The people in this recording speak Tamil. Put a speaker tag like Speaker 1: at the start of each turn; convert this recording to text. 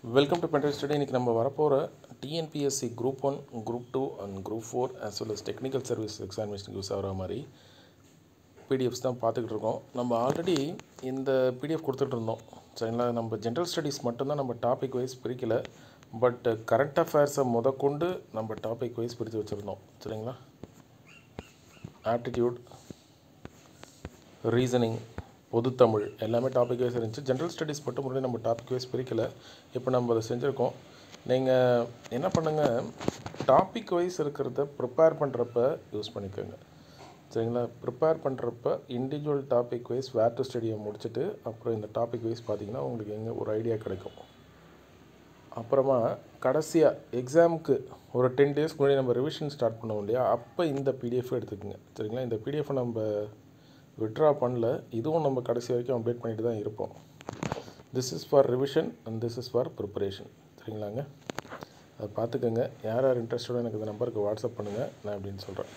Speaker 1: Welcome to pen drive study. இன்றைக்கி நம்ம வரப்போகிற TNPSC group 1, group 2 and group 4 as well as technical service examination use ஆகிற மாதிரி பிடிஎஃப்ஸ் தான் பார்த்துக்கிட்டு இருக்கோம். நம்ம ஆல்ரெடி இந்த பிடிஎஃப் கொடுத்துட்டு இருந்தோம் சரிங்களா. நம்ம ஜென்ரல் ஸ்டடீஸ் மட்டும்தான் நம்ம டாபிக் வைஸ் பிரிக்கலை, பட் கரண்ட் அஃபேர்ஸை முதற்கொண்டு நம்ம டாபிக் வைஸ் பிரித்து வச்சுருந்தோம் சரிங்களா. ஆப்டிடியூட், ரீசனிங், பொதுத்தமிழ் எல்லாமே டாபிக் வைஸ் இருந்துச்சு. ஜென்ரல் ஸ்டடீஸ் மட்டும் முன்னாடி நம்ம டாபிக் வைஸ் பிரிக்கலை, இப்போ நம்ம அதை செஞ்சுருக்கோம். நீங்கள் என்ன பண்ணுங்கள், டாபிக் வைஸ் இருக்கிறத ப்ரிப்பேர் பண்ணுறப்ப யூஸ் பண்ணிக்கோங்க சரிங்களா. ப்ரிப்பேர் பண்ணுறப்ப individual topic wise where to ஸ்டடியை முடிச்சுட்டு அப்புறம் இந்த டாபிக் வைஸ் பார்த்திங்கன்னா உங்களுக்கு எங்கே ஒரு ஐடியா கிடைக்கும். அப்புறமா கடைசியாக எக்ஸாமுக்கு ஒரு 10 டேஸ்க்கு முன்னாடி நம்ம ரிவிஷன் ஸ்டார்ட் பண்ணுவோம் இல்லையா, அப்போ இந்த பிடிஎஃப் எடுத்துக்கோங்க சரிங்களா. இந்த பிடிஎஃப் நம்ம விட்ரா பண்ணல, இதுவும் நம்ம கடைசி வரைக்கும் அப்டேட் பண்ணிட்டு தான் இருப்போம். This is for revision and this is for preparation சரிங்களாங்க. அதை பார்த்துக்கோங்க. யார் யார் இன்ட்ரெஸ்டோட எனக்கு இந்த நம்பருக்கு வாட்ஸ்அப் பண்ணுங்கள், நான் அப்படின்னு சொல்கிறேன்.